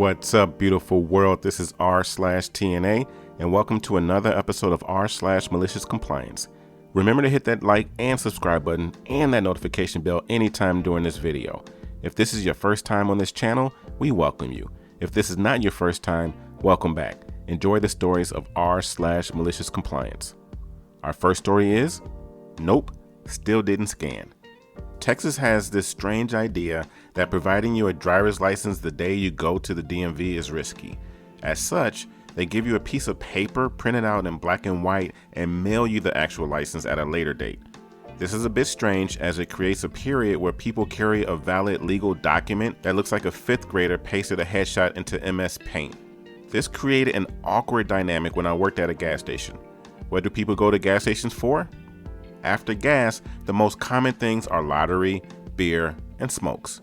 What's up, beautiful world? This is rSlashTNA, and welcome to another episode of rSlashMaliciousCompliance. Remember to hit that like and subscribe button and that notification bell anytime during this video. If this is your first time on this channel, we welcome you. If this is not your first time, welcome back. Enjoy the stories of rSlashMaliciousCompliance. Our first story is, nope, still didn't scan. Texas has this strange idea that providing you a driver's license the day you go to the DMV is risky. As such, they give you a piece of paper printed out in black and white and mail you the actual license at a later date. This is a bit strange as it creates a period where people carry a valid legal document that looks like a fifth grader pasted a headshot into MS Paint. This created an awkward dynamic when I worked at a gas station. What do people go to gas stations for? After gas, the most common things are lottery, beer, and smokes.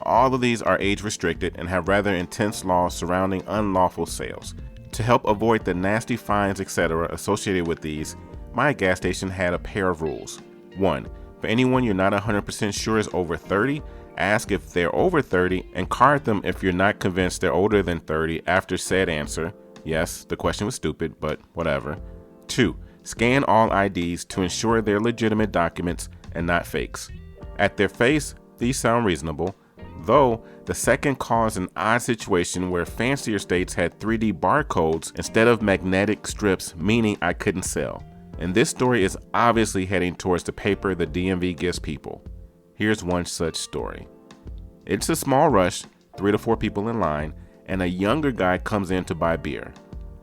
All of these are age restricted and have rather intense laws surrounding unlawful sales. To help avoid the nasty fines, etc. associated with these, my gas station had a pair of rules. 1. For anyone you're not 100% sure is over 30, ask if they're over 30 and card them if you're not convinced they're older than 30 after said answer. Yes, the question was stupid, but whatever. 2. Scan all IDs to ensure they're legitimate documents and not fakes. At their face, these sound reasonable, though the second caused an odd situation where fancier states had 3D barcodes instead of magnetic strips, meaning I couldn't sell. And this story is obviously heading towards the paper the DMV gives people. Here's one such story. It's a small rush, 3 to 4 people in line, and a younger guy comes in to buy beer.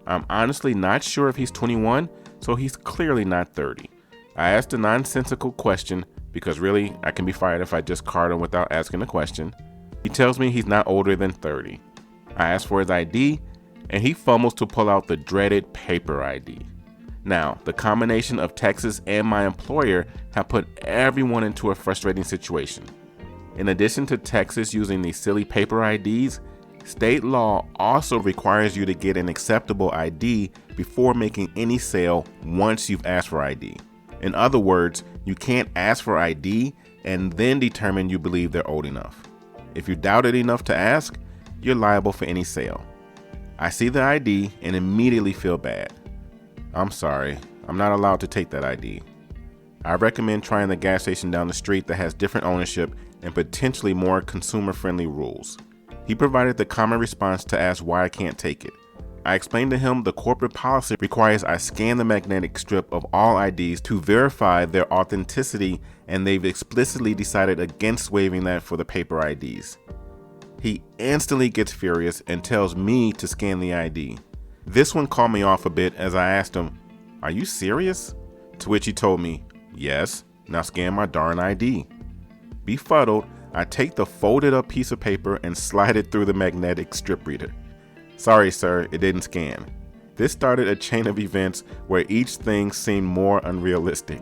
I'm honestly not sure if he's 21, so he's clearly not 30. I asked a nonsensical question because really I can be fired if I just card him without asking a question. He tells me he's not older than 30. I ask for his ID and he fumbles to pull out the dreaded paper ID. Now, the combination of Texas and my employer have put everyone into a frustrating situation. In addition to Texas using these silly paper IDs, state law also requires you to get an acceptable ID before making any sale once you've asked for ID. In other words, you can't ask for ID and then determine you believe they're old enough. If you doubt it enough to ask, you're liable for any sale. I see the ID and immediately feel bad. I'm sorry, I'm not allowed to take that ID. I recommend trying the gas station down the street that has different ownership and potentially more consumer-friendly rules. He provided the common response to ask why I can't take it. I explained to him the corporate policy requires I scan the magnetic strip of all IDs to verify their authenticity, and they've explicitly decided against waiving that for the paper IDs. He instantly gets furious and tells me to scan the ID. This one caught me off a bit as I asked him, "Are you serious?" To which he told me, "Yes, now scan my darn ID." Befuddled, I take the folded up piece of paper and slide it through the magnetic strip reader. "Sorry, sir, it didn't scan." This started a chain of events where each thing seemed more unrealistic.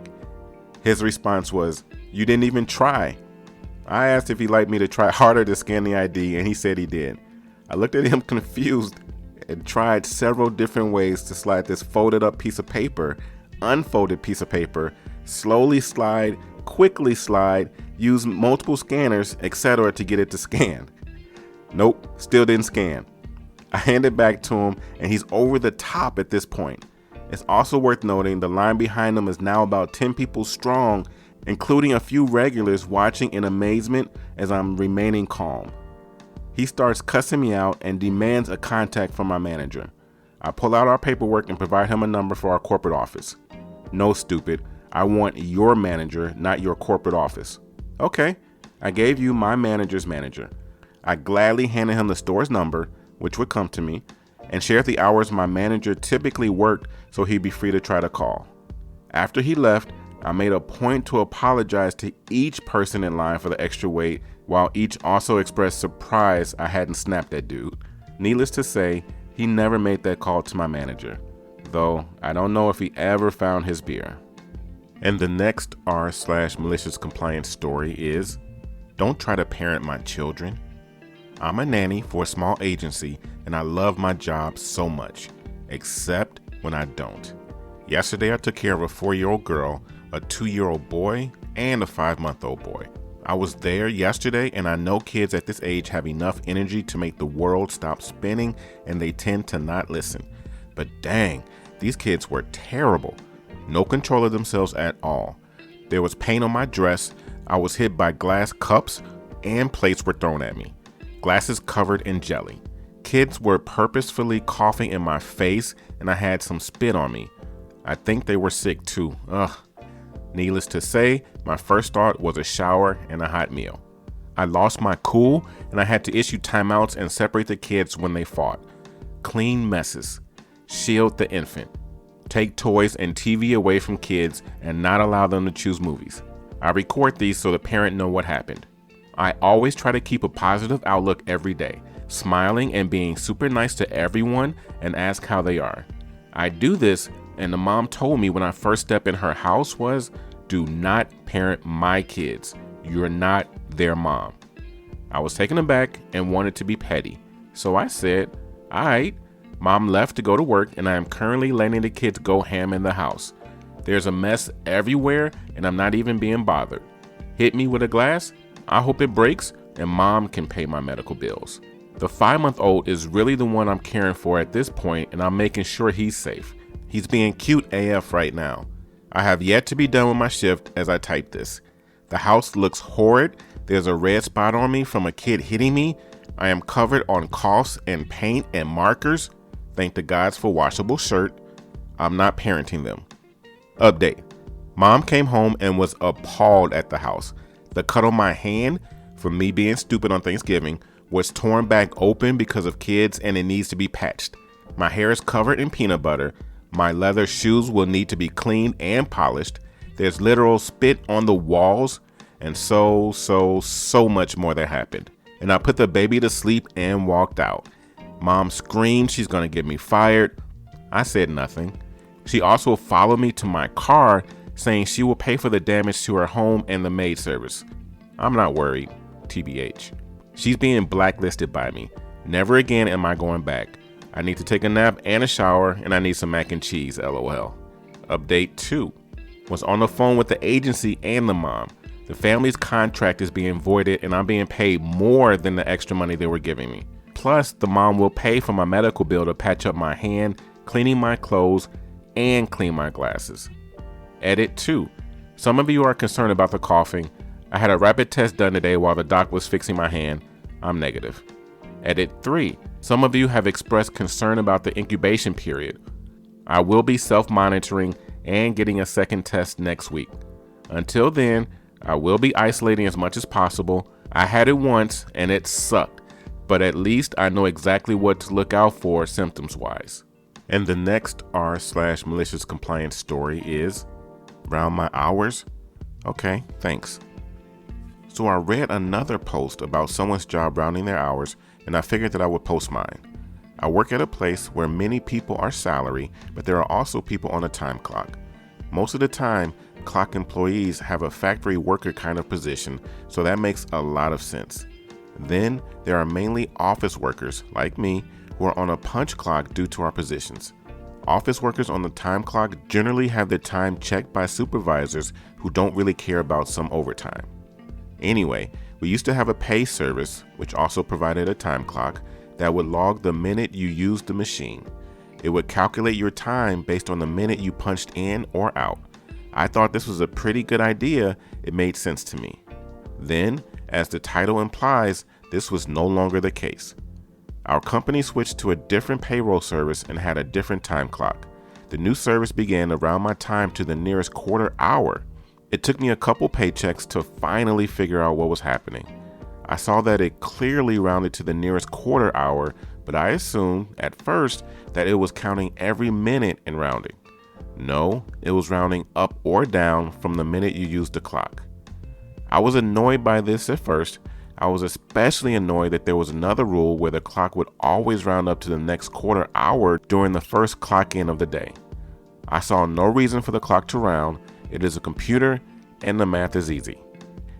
His response was, "You didn't even try." I asked if he'd like me to try harder to scan the ID, and he said he did. I looked at him confused and tried several different ways to slide this folded up piece of paper, unfolded piece of paper, slowly slide, quickly slide, use multiple scanners, etc. to get it to scan. Nope, still didn't scan. I hand it back to him and he's over the top at this point. It's also worth noting the line behind him is now about 10 people strong, including a few regulars watching in amazement as I'm remaining calm. He starts cussing me out and demands a contact from my manager. I pull out our paperwork and provide him a number for our corporate office. "No, stupid. I want your manager, not your corporate office." "Okay, I gave you my manager's manager." I gladly handed him the store's number, which would come to me, and shared the hours my manager typically worked so he'd be free to try to call. After he left, I made a point to apologize to each person in line for the extra wait, while each also expressed surprise I hadn't snapped that dude. Needless to say, he never made that call to my manager, though I don't know if he ever found his beer. And the next r/MaliciousCompliance story is, don't try to parent my children. I'm a nanny for a small agency and I love my job so much, except when I don't. Yesterday I took care of a 4-year-old girl, a 2-year-old boy, and a 5-month-old boy. I was there yesterday, and I know kids at this age have enough energy to make the world stop spinning, and they tend to not listen. But dang, these kids were terrible. No control of themselves at all. There was paint on my dress. I was hit by glass cups, and plates were thrown at me. Glasses covered in jelly. Kids were purposefully coughing in my face, and I had some spit on me. I think they were sick too. Ugh. Needless to say, my first thought was a shower and a hot meal. I lost my cool, and I had to issue timeouts and separate the kids when they fought. Clean messes. Shield the infant. Take toys and TV away from kids and not allow them to choose movies. I record these so the parent know what happened. I always try to keep a positive outlook every day, smiling and being super nice to everyone and ask how they are. I do this, and the mom told me when I first stepped in her house was, do not parent my kids. You're not their mom. I was taken aback and wanted to be petty. So I said, all right. Mom left to go to work, and I am currently letting the kids go ham in the house. There's a mess everywhere, and I'm not even being bothered. Hit me with a glass? I hope it breaks, and mom can pay my medical bills. The 5-month-old is really the one I'm caring for at this point, and I'm making sure he's safe. He's being cute AF right now. I have yet to be done with my shift as I type this. The house looks horrid. There's a red spot on me from a kid hitting me. I am covered on coughs and paint and markers. Thank the gods for washable shirt. I'm not parenting them. Update. Mom came home and was appalled at the house. The cut on my hand, from me being stupid on Thanksgiving, was torn back open because of kids, and it needs to be patched. My hair is covered in peanut butter. My leather shoes will need to be cleaned and polished. There's literal spit on the walls, and so much more that happened. And I put the baby to sleep and walked out. Mom screamed she's gonna get me fired. I said nothing. She also followed me to my car, saying she will pay for the damage to her home and the maid service. I'm not worried, TBH. She's being blacklisted by me. Never again am I going back. I need to take a nap and a shower, and I need some mac and cheese, LOL. Update 2. Was on the phone with the agency and the mom. The family's contract is being voided, and I'm being paid more than the extra money they were giving me. Plus, the mom will pay for my medical bill to patch up my hand, cleaning my clothes, and clean my glasses. Edit 2. Some of you are concerned about the coughing. I had a rapid test done today while the doc was fixing my hand. I'm negative. Edit 3. Some of you have expressed concern about the incubation period. I will be self-monitoring and getting a second test next week. Until then, I will be isolating as much as possible. I had it once and it sucked, but at least I know exactly what to look out for symptoms-wise. And the next r/MaliciousCompliance story is round my hours. Okay, thanks. So I read another post about someone's job rounding their hours, and I figured that I would post mine. I work at a place where many people are salary, but there are also people on a time clock. Most of the time, clock employees have a factory worker kind of position, so that makes a lot of sense. Then there are mainly office workers, like me, who are on a punch clock due to our positions. Office workers on the time clock generally have their time checked by supervisors who don't really care about some overtime. Anyway, we used to have a pay service, which also provided a time clock, that would log the minute you used the machine. It would calculate your time based on the minute you punched in or out. I thought this was a pretty good idea. It made sense to me. Then, as the title implies, this was no longer the case. Our company switched to a different payroll service and had a different time clock. The new service began to round my time to the nearest quarter hour. It took me a couple paychecks to finally figure out what was happening. I saw that it clearly rounded to the nearest quarter hour, but I assumed at first that it was counting every minute and rounding. No, it was rounding up or down from the minute you used the clock. I was annoyed by this at first. I was especially annoyed that there was another rule where the clock would always round up to the next quarter hour during the first clock in of the day. I saw no reason for the clock to round. It is a computer and the math is easy.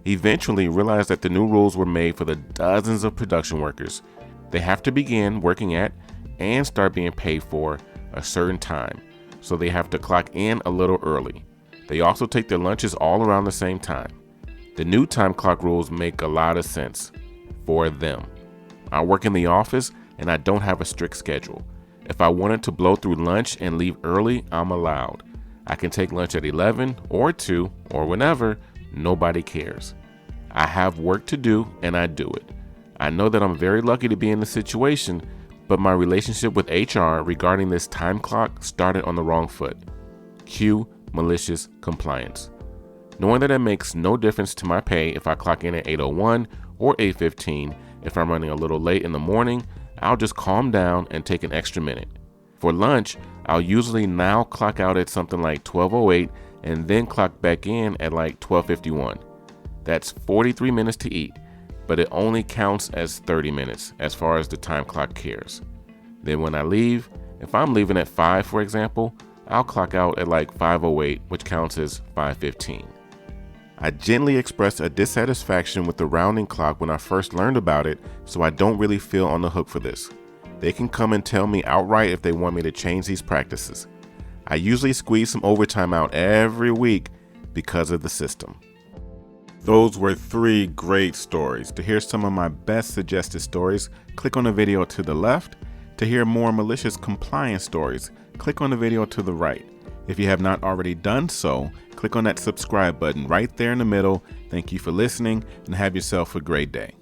Eventually realized that the new rules were made for the dozens of production workers. They have to begin working at and start being paid for a certain time, so they have to clock in a little early. They also take their lunches all around the same time. The new time clock rules make a lot of sense for them. I work in the office and I don't have a strict schedule. If I wanted to blow through lunch and leave early, I'm allowed. I can take lunch at 11 or 2 or whenever. Nobody cares. I have work to do and I do it. I know that I'm very lucky to be in this situation, but my relationship with HR regarding this time clock started on the wrong foot. Cue malicious compliance. Knowing that it makes no difference to my pay if I clock in at 8:01 or 8:15, if I'm running a little late in the morning, I'll just calm down and take an extra minute. For lunch, I'll usually now clock out at something like 12:08 and then clock back in at like 12:51. That's 43 minutes to eat, but it only counts as 30 minutes as far as the time clock cares. Then when I leave, if I'm leaving at 5, for example, I'll clock out at like 5:08, which counts as 5:15. I gently expressed a dissatisfaction with the rounding clock when I first learned about it, so I don't really feel on the hook for this. They can come and tell me outright if they want me to change these practices. I usually squeeze some overtime out every week because of the system. Those were 3 great stories. To hear some of my best suggested stories, click on the video to the left. To hear more malicious compliance stories, click on the video to the right. If you have not already done so, click on that subscribe button right there in the middle. Thank you for listening and have yourself a great day.